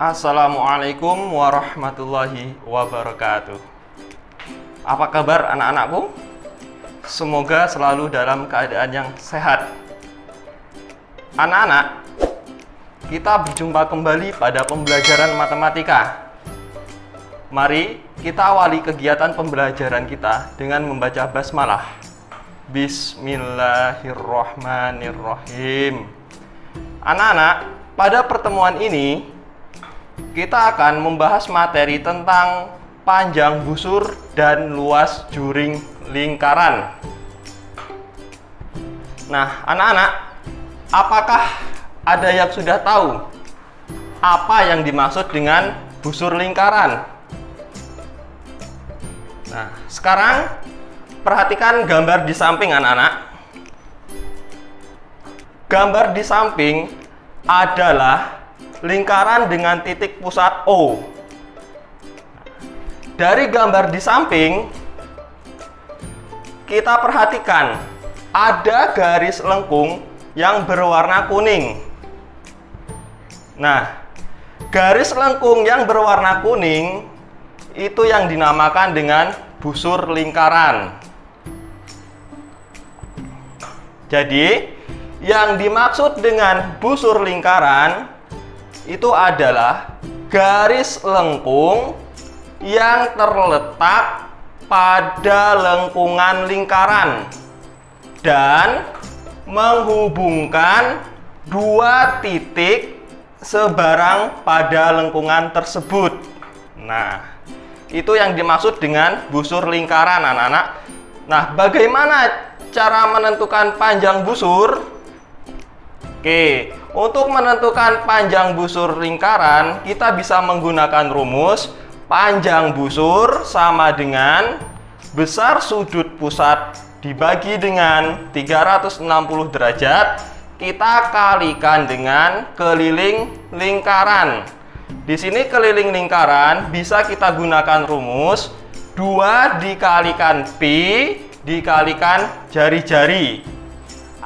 Assalamualaikum warahmatullahi wabarakatuh. Apa kabar anak-anakku? Semoga selalu dalam keadaan yang sehat. Anak-anak, kita berjumpa kembali pada pembelajaran matematika. Mari kita awali kegiatan pembelajaran kita dengan membaca basmalah. Bismillahirrahmanirrahim. Anak-anak, pada pertemuan ini kita akan membahas materi tentang panjang busur dan luas juring lingkaran. Nah, anak-anak, apakah ada yang sudah tahu apa yang dimaksud dengan busur lingkaran? Nah, sekarang perhatikan gambar di samping, anak-anak. Gambar di samping adalah lingkaran dengan titik pusat O. Dari gambar di samping, kita perhatikan ada garis lengkung yang berwarna kuning. Nah, garis lengkung yang berwarna kuning itu yang dinamakan dengan busur lingkaran. Jadi, yang dimaksud dengan busur lingkaran itu adalah garis lengkung yang terletak pada lengkungan lingkaran dan menghubungkan dua titik sebarang pada lengkungan tersebut. Nah, itu yang dimaksud dengan busur lingkaran, anak-anak. Nah, bagaimana cara menentukan panjang busur? Oke, untuk menentukan panjang busur lingkaran, kita bisa menggunakan rumus panjang busur sama dengan besar sudut pusat dibagi dengan 360 derajat, kita kalikan dengan keliling lingkaran. Di sini keliling lingkaran bisa kita gunakan rumus 2 dikalikan pi dikalikan jari-jari.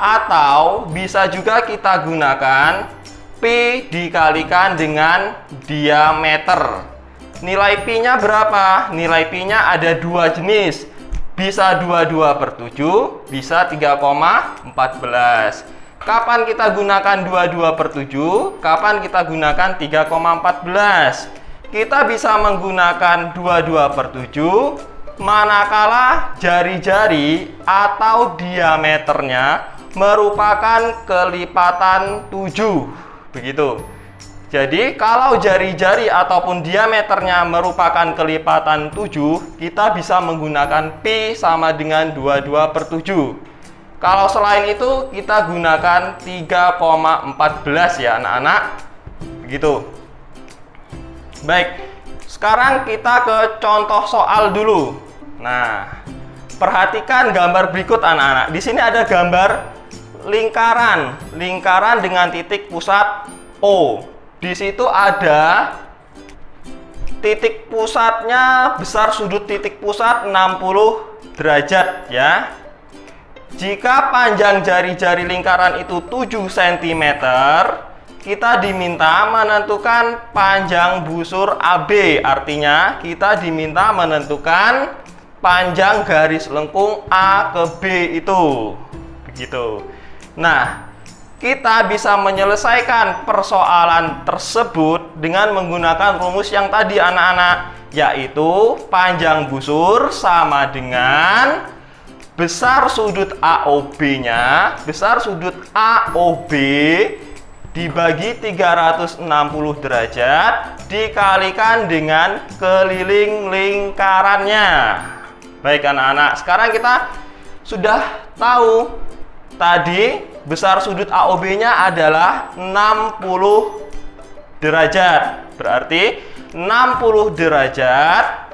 Atau bisa juga kita gunakan pi dikalikan dengan diameter. Nilai pi-nya berapa? Nilai pi-nya ada dua jenis. Bisa 22/7, bisa 3,14. Kapan kita gunakan 22/7? Kapan kita gunakan 3,14? Kita bisa menggunakan 22/7 manakala jari-jari atau diameternya merupakan kelipatan 7. Begitu. Jadi, kalau jari-jari ataupun diameternya merupakan kelipatan 7, kita bisa menggunakan pi sama dengan 22/7. Kalau selain itu, kita gunakan 3,14 ya, anak-anak. Begitu. Baik, sekarang kita ke contoh soal dulu. Nah, perhatikan gambar berikut, anak-anak. Di sini ada gambar lingkaran dengan titik pusat O. Di situ ada titik pusatnya, besar sudut titik pusat 60 derajat ya. Jika panjang jari-jari lingkaran itu 7 cm, kita diminta menentukan panjang busur AB. Artinya kita diminta menentukan panjang garis lengkung A ke B itu. Begitu. Nah, kita bisa menyelesaikan persoalan tersebut dengan menggunakan rumus yang tadi, anak-anak, yaitu panjang busur sama dengan besar sudut AOB-nya, besar sudut AOB dibagi 360 derajat dikalikan dengan keliling lingkarannya. Baik, anak-anak, sekarang kita sudah tahu tadi besar sudut AOB-nya adalah 60 derajat. Berarti 60 derajat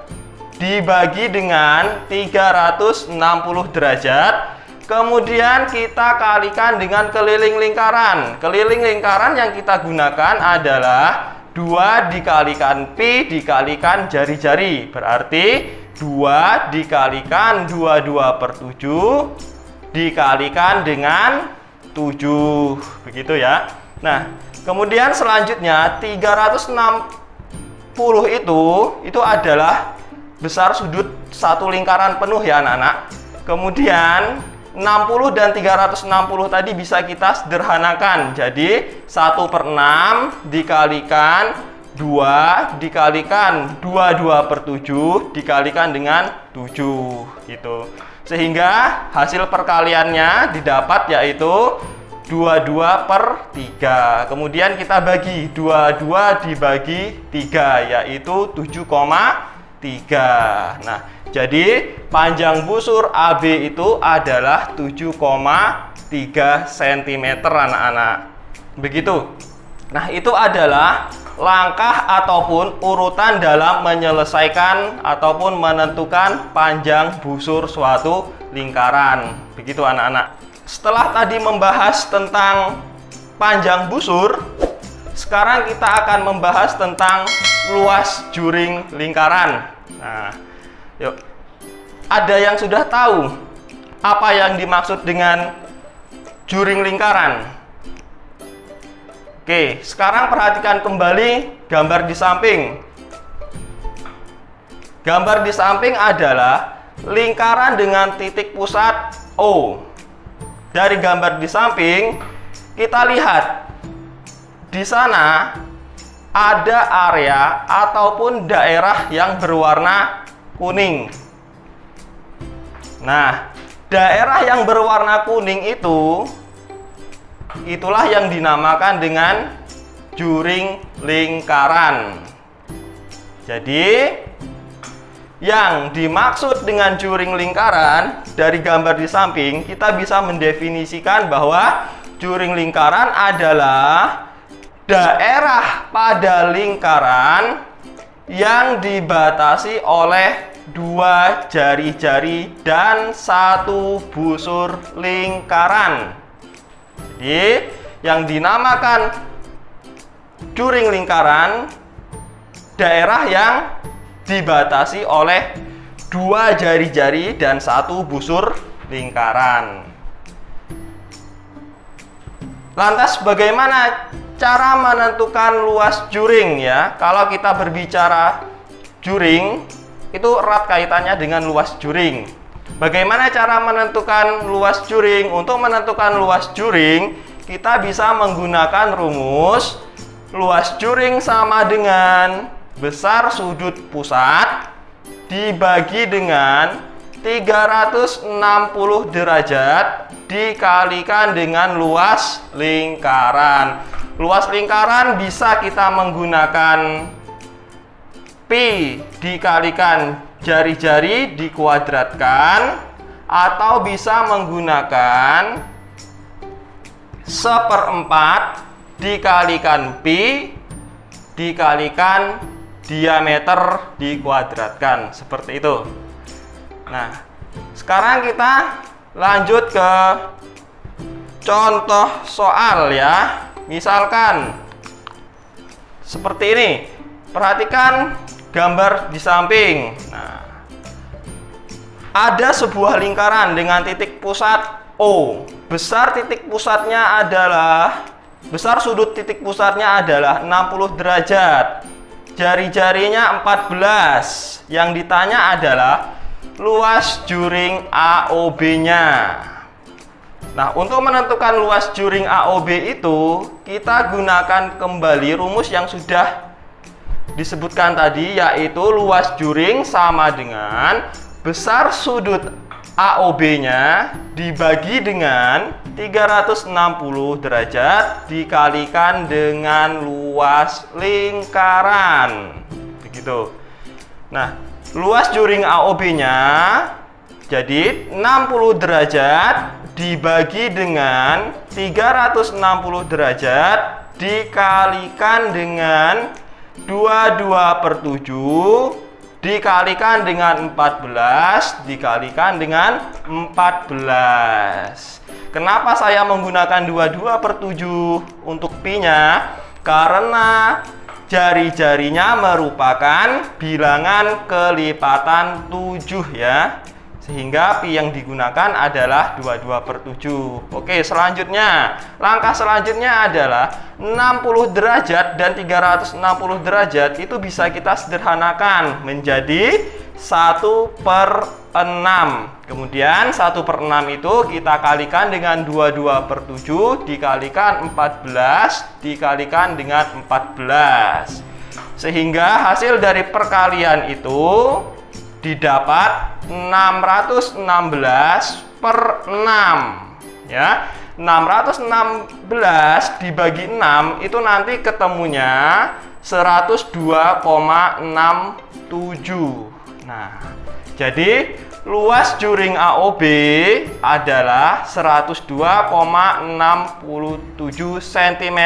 dibagi dengan 360 derajat. Kemudian kita kalikan dengan keliling lingkaran. Keliling lingkaran yang kita gunakan adalah 2 dikalikan pi dikalikan jari-jari. Berarti 2 dikalikan 22/7 dikalikan dengan 7. Begitu ya. Nah, Kemudian selanjutnya 360 itu adalah besar sudut satu lingkaran penuh ya anak-anak. Kemudian 60 dan 360 tadi bisa kita sederhanakan. Jadi 1/6 dikalikan 2 dikalikan 22/7 dikalikan dengan 7 gitu. Sehingga hasil perkaliannya didapat yaitu 22/3. Kemudian kita bagi 22 dibagi 3 yaitu 7,3. Nah, jadi panjang busur AB itu adalah 7,3 cm anak-anak. Begitu. Nah, itu adalah langkah ataupun urutan dalam menyelesaikan ataupun menentukan panjang busur suatu lingkaran. Begitu anak-anak. Setelah tadi membahas tentang panjang busur, sekarang kita akan membahas tentang luas juring lingkaran. Nah, yuk. Ada yang sudah tahu apa yang dimaksud dengan juring lingkaran? Oke, sekarang perhatikan kembali gambar di samping. Gambar di samping adalah lingkaran dengan titik pusat O. Dari gambar di samping, kita lihat di sana ada area ataupun daerah yang berwarna kuning. Nah, daerah yang berwarna kuning itulah yang dinamakan dengan juring lingkaran. Jadi, yang dimaksud dengan juring lingkaran dari gambar di samping, kita bisa mendefinisikan bahwa juring lingkaran adalah daerah pada lingkaran yang dibatasi oleh dua jari-jari dan satu busur lingkaran. Jadi, yang dinamakan juring lingkaran daerah yang dibatasi oleh dua jari-jari dan satu busur lingkaran. Lantas bagaimana cara menentukan luas juring ya? Kalau kita berbicara juring, itu erat kaitannya dengan luas juring. Bagaimana cara menentukan luas juring? Untuk menentukan luas juring, kita bisa menggunakan rumus luas juring sama dengan besar sudut pusat dibagi dengan 360 derajat dikalikan dengan luas lingkaran. Luas lingkaran bisa kita menggunakan pi dikalikan jari-jari dikuadratkan, atau bisa menggunakan 1/4 dikalikan pi dikalikan diameter dikuadratkan, seperti itu. Nah, sekarang kita lanjut ke contoh soal ya. Misalkan seperti ini. Perhatikan gambar di samping. Nah, ada sebuah lingkaran dengan titik pusat O. Besar sudut titik pusatnya adalah 60 derajat. Jari-jarinya 14. Yang ditanya adalah luas juring AOB-nya. Nah, untuk menentukan luas juring AOB itu, kita gunakan kembali rumus yang sudah disebutkan tadi, yaitu luas juring sama dengan besar sudut AOB-nya dibagi dengan 360 derajat dikalikan dengan luas lingkaran. Begitu. Nah, luas juring AOB-nya jadi 60 derajat dibagi dengan 360 derajat dikalikan dengan 22/7 dikalikan dengan 14 dikalikan dengan 14. Kenapa saya menggunakan 22/7 untuk pi-nya? Karena jari-jarinya merupakan bilangan kelipatan 7 ya. Sehingga pi yang digunakan adalah 22/7. Oke, selanjutnya. Langkah selanjutnya adalah 60 derajat dan 360 derajat itu bisa kita sederhanakan menjadi 1/6. Kemudian 1/6 itu kita kalikan dengan 22/7 dikalikan 14 dikalikan dengan 14. Sehingga hasil dari perkalian itu didapat 616/6 ya. 616 dibagi 6 itu nanti ketemunya 102,67. Nah, jadi luas juring AOB adalah 102,67 cm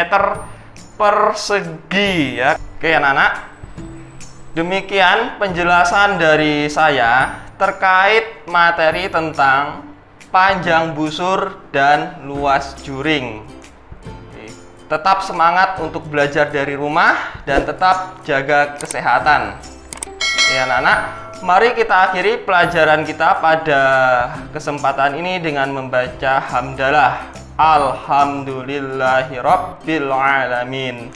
persegi ya. Oke anak-anak, demikian penjelasan dari saya terkait materi tentang panjang busur dan luas juring. Oke. Tetap semangat untuk belajar dari rumah dan tetap jaga kesehatan. Ya anak-anak, mari kita akhiri pelajaran kita pada kesempatan ini dengan membaca hamdalah. Alhamdulillahirabbil alamin.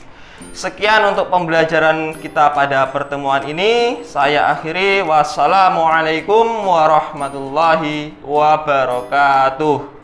Sekian untuk pembelajaran kita pada pertemuan ini. Saya akhiri. Wassalamualaikum warahmatullahi wabarakatuh.